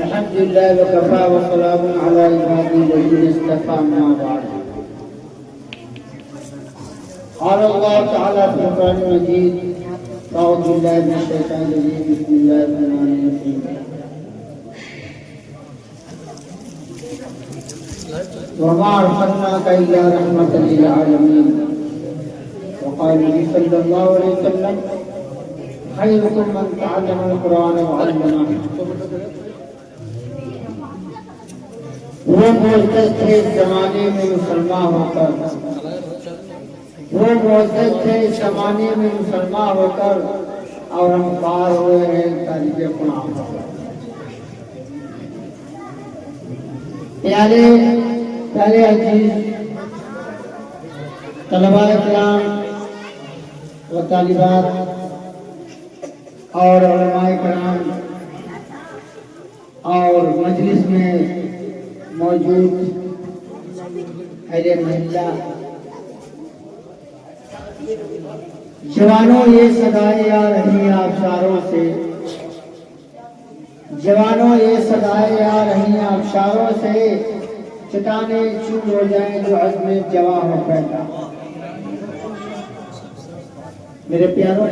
अल्हम्दुलिल्लाह व कफ़ा व सलामुन अला इबादिल्लज़ीना इस्तफ़ा अम्मा बाद। क़ाल अल्लाह तआला फ़िल क़ुरआनिल मजीद अऊज़ु बिल्लाहि मिनश शैतानिर रजीम बिस्मिल्लाहिर रहमानिर रहीम। व मा अर्सलनाका इल्ला रहमतल लिल आलमीन। व क़ाल नबी सल्लल्लाहु अलैहि वसल्लम खैरुकुम मन तअल्लमल कुरान व अल्लमह। वो मुअज़्ज़ज़ थे इस ज़माने में मुसलमान होकर, वो मुअज़्ज़ज़ थे इस ज़माने में मुसलमान होकर, और हम पार हुए हैं तारीख़ कुरान। प्यारे अजीज तलबाए किराम व तालिबात और उलमाए किराम और मजलिस में मौजूद अहले महिला, जवानों ये सदाएं आ रही आबशारों से, जवानों ये सदाएं आ रही आबशारों से, चट्टाने चूर हो जाए जो अज़्म जवां हो पैदा। मेरे प्यारों,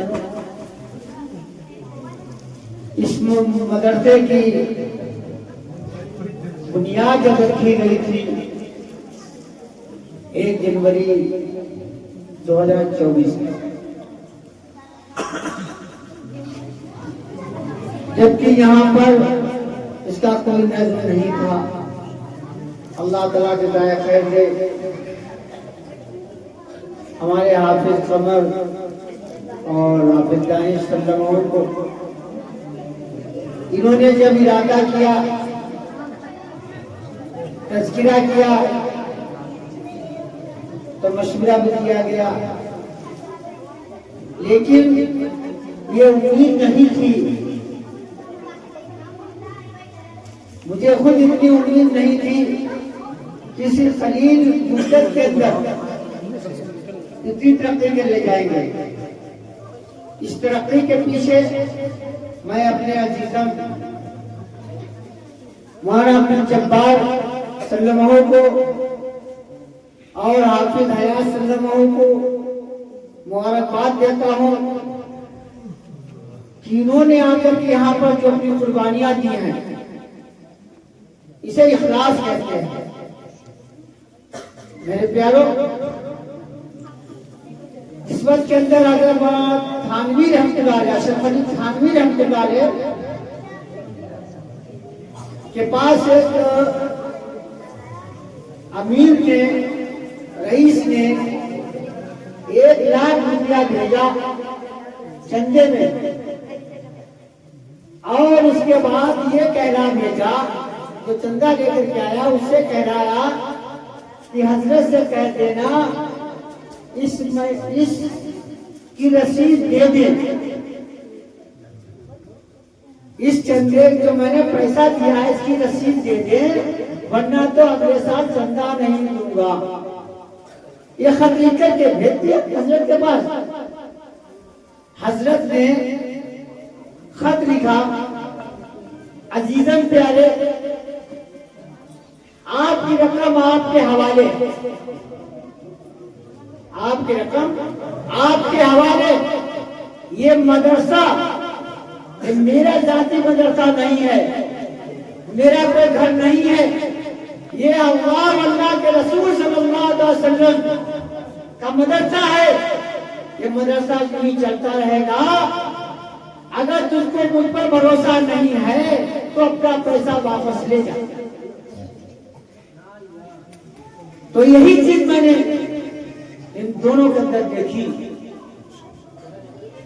इस मदरसे की बुनियाद जब रखी गई थी 1 जनवरी 2024 में, जबकि यहाँ पर इसका कोई नज़्म नहीं था। अल्लाह तआला जज़ाए खैर दे हमारे हाफिज कमर और हाफिज दानिश सल्लल्लाहु को, इन्होंने जब इरादा किया, तज़किरा किया, तो मशवरा भी किया गया, लेकिन ये उम्मीद नहीं थी, मुझे खुद इतनी उम्मीद नहीं थी कि इस कलील मुद्दत के अंदर इतनी तरक्की के ले जाएंगे। इस तरक्की के पीछे मैं अपने अजीज़म मौलाना अब्दुल जब्बार सल्लल्लाहु को और हाफिज हयात सल्लल्लाहु को मुबारकबाद देता हूँ कि इन्होंने आकर के यहाँ पर जो अपनी कुर्बानियां दी हैं, इसे इखलास कहते हैं। मेरे प्यारों, इस वक्त के अंदर अगर बात थानवी रहमतुल्लाह अलैह, अशरफ अली थानवी रहमतुल्लाह अलैह के पास एक अमीर ने, रईस ने 1 लाख रुपया भेजा चंदे में, और उसके बाद ये कहना भेजा, जो चंदा लेकर के आया उससे कह रहा कि हजरत से कह देना इस की रसीद दे दे, इस चंदे जो मैंने पैसा दिया है इसकी रसीद दे दे, वरना तो अगले साल चंदा नहीं दूंगा। ये खत लिख करके भेज दिया हजरत के पास। हजरत ने खत लिखा, अजीजन प्यारे, आपकी रकम आपके हवाले, आपकी रकम आपके हवाले। ये मदरसा ये मेरा जाती मदरसा नहीं है, मेरा कोई घर नहीं है, ये अल्लाह के रसूल सल्लल्लाहु अलैहि वसल्लम का मदरसा है। ये मदरसा यूं ही चलता रहेगा। अगर तुझको मुझ पर भरोसा नहीं है तो अपना पैसा वापस ले जा। तो यही चीज मैंने इन दोनों के अंदर देखी।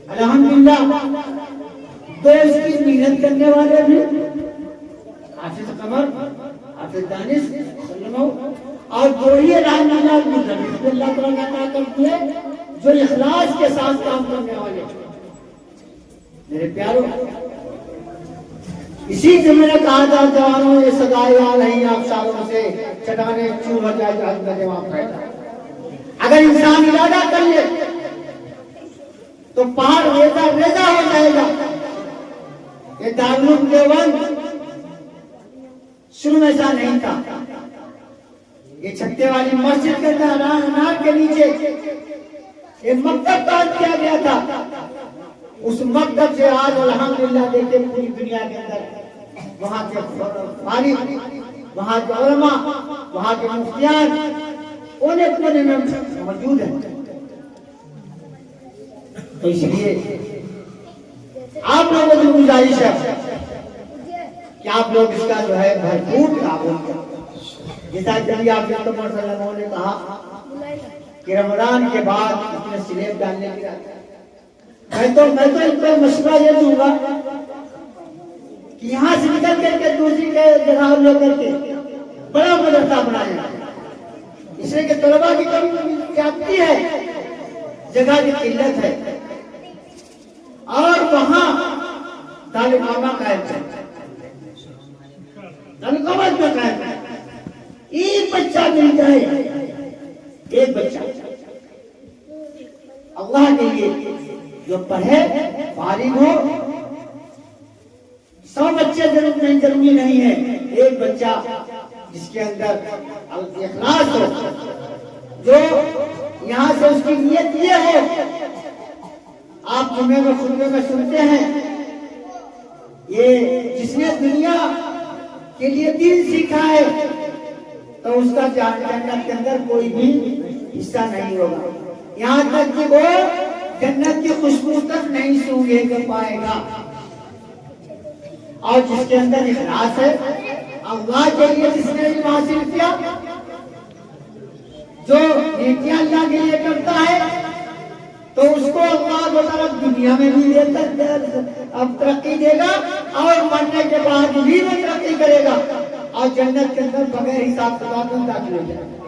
अल्हम्दुलिल्लाह, तो इसकी मेहनत करने वाले भी हाफिज कमर, हाफिज दानिश और जो ही अल्लाह ताला करती है, जो इखलास के साथ काम करने वाले। मेरे प्यारों, इसी से मैंने कहा था जवानों ये सदाएं आ रही आबशारों से, चट्टाने चूर हो जाए जवाब पैदा। अगर इंसान इरादा कर ले तो पहाड़ रेजा रेजा हो जाएगा। ये दारुल देवबंद शुरू में ऐसा नहीं था। ये छत्ते वाली मस्जिद के अनार के नीचे एक मकतब कायम किया गया था। उस मकतब से आज अल्हम्दुलिल्लाह देखते पूरी दुनिया के अंदर वहां के फारिग, वहां के उलमा, वहां के मुफ्तियान कोने कोने में मौजूद है। तो इसलिए आप लोगों की गुजारिश है कि आप लोग इसका जो है भरपूर काबू करें। जैसा जब आप ने कहा कि रमजान के बाद इसमें स्लेब डालने की मैं तो इनको मशवरा ये दूंगा कि यहाँ से निकल करके दूसरी जगह लेकर के बड़ा मदरसा बनाया, इसलिए कि तलबा की कमी आती है, जगह की किल्लत है, और वहाँ तालिबामा कायम है, तालिबामा कायम है। एक बच्चा मिल जाए, एक बच्चा अल्लाह के लिए जो पढ़े फारिग हो, 100 बच्चे जरूरी नहीं है, एक बच्चा जिसके अंदर इखलास हो, जो यहाँ से उसकी नियत ये हो। आप जुमे में खुतबे में सुनते हैं, ये जिसने दुनिया के लिए दीन सीखा है तो उसका जन्नत के अंदर कोई भी हिस्सा नहीं होगा, यहाँ तक कि वो जन्नत की खुशबू तक नहीं सूंघ पाएगा। और जिसके अंदर इखलास है, अल्लाह के लिए जिसने इल्म हासिल किया, जो नेकियां अल्लाह के लिए करता है, तो उसको अल्लाह ताला दुनिया में भी अब तरक्की देगा और मरने के बाद भी वो तरक्की करेगा और जन्नत के अंदर बगैर हिसाब किताब में दाखिल हो जाएगा।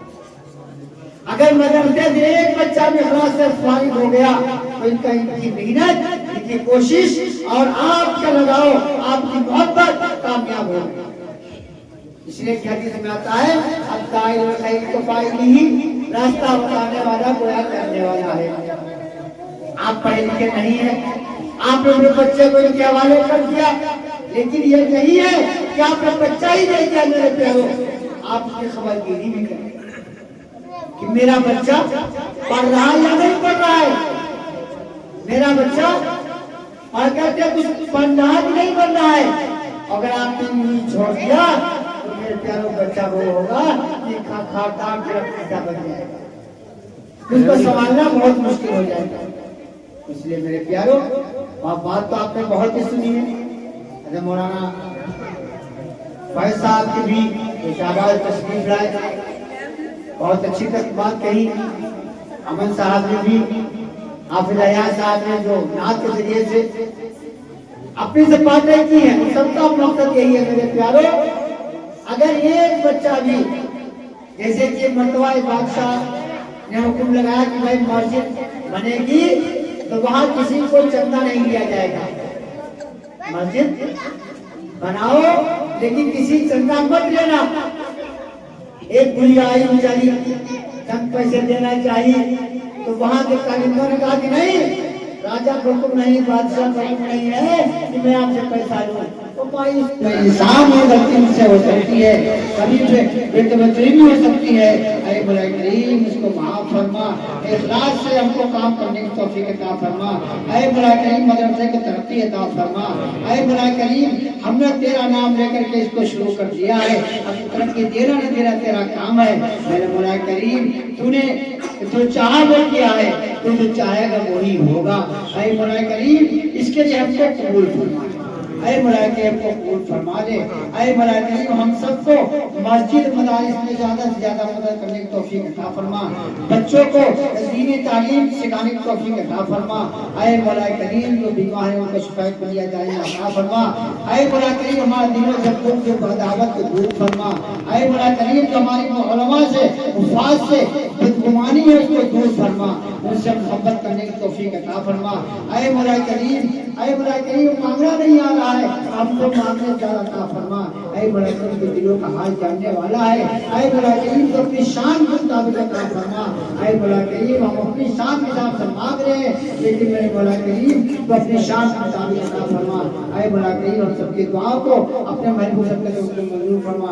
अगर मदरसे से एक बच्चा भी इखलास से फारिग हो गया तो इनकी मेहनत, इनकी कोशिश और आपका लगाओ, आपकी मोहब्बत कामयाब होगी। इसलिए हदीस में आता है, अत्ताइल खैर को फाइली ही, रास्ता बताने वाला गोया करने वाला है। आप पढ़े लिखे नहीं है, आपने अपने बच्चे को इनके हवाले कर दिया, लेकिन ये नहीं है कि आपने बच्चा ही नहीं दिया मेरे प्यारो, आप उसकी खबरगिरी भी करें कि मेरा बच्चा पढ़ रहा है या नहीं पढ़ रहा है, मेरा बच्चा पढ़ करके कुछ पढ़ रहा है कि नहीं पढ़ रहा है। अगर आपने छोड़ दिया तो मेरे प्यारो बच्चा वो होगा कि खाता बन जाएगा, उसको संभालना बहुत मुश्किल हो जाएगा। इसलिए मेरे प्यारो, बात तो आपने बहुत ही सुनी है। मौलाना फैज साहब की भी शाबाश तशरीफ लाए, बहुत अच्छी बात कही। अमन साहब ने भी, हाफिज अयाज साहब ने जो नात के जरिए से अपनी से बातें की है, सबका मकसद यही है मेरे प्यारो। अगर एक बच्चा भी, जैसे कि मर्तबा बादशाह ने हुक्म लगाया कि भाई मस्जिद बनेगी तो वहां किसी को चंदा नहीं दिया जाएगा, मस्जिद बनाओ लेकिन किसी चंदा मत लेना। एक गुड़िया आई बेचारी, चंद पैसे देना चाहिए, तो वहां के कारीगरों ने कहा कि नहीं, राजा को हुक्म नहीं, बादशाह को हुक्म नहीं है कि मैं आपसे पैसा लूं। तो इंसान में गलती मुझसे हो सकती है, कभी बेतवजही भी हो सकती है। अरे मौला करीम उसको माफ फरमा, इखलास से हमको काम करने की तौफीक अता फरमा। अरे मौला करीम मदरसे को तरक्की अता फरमा। अरे मौला करीम हमने तेरा नाम लेकर के इसको शुरू कर दिया है, अब तरक्की देना न देना तेरा काम है। मेरे मौला करीम तूने जो चाहा वो किया है, तू जो चाहेगा वही होगा। अरे मौला करीम इसके लिए हमको कबूल फरमा, अरे मलाइके को कबूल फरमा दे। अरे मलाइके हम सबको मस्जिद मदारिस में ज्यादा से ज्यादा मदद करने की तौफीक अता फरमा, बच्चों को दीनी तालीम सिखाने की तौफीक अता फरमा। अरे मलाइके जो बीमार है उनको शिफा कुलिया जाए अता फरमा। अरे मलाइके हमारे दिलों से खूब जो बदावत को दूर फरमा। अरे मलाइके जो हमारी उलमा से उफाज से बदगुमानी है उसको दूर फरमा, उनसे मोहब्बत करने की तौफीक अता फरमा। अरे मलाइके मांगना नहीं आ रहा है, हमको मांगने ज्यादा अता फरमा। ऐ मौला करीम के दिलों का हाल जानने वाला है। ऐ मौला करीम तो अपनी शान के मुताबिक अता फरमा। ऐ मौला करीम हम अपनी शान के हिसाब से मांग रहे हैं, लेकिन मेरे मौला करीम तो अपनी शान के मुताबिक अता फरमा। ऐ मौला करीम हम सबकी दुआओं को अपने महबूब के मंजूर फरमा।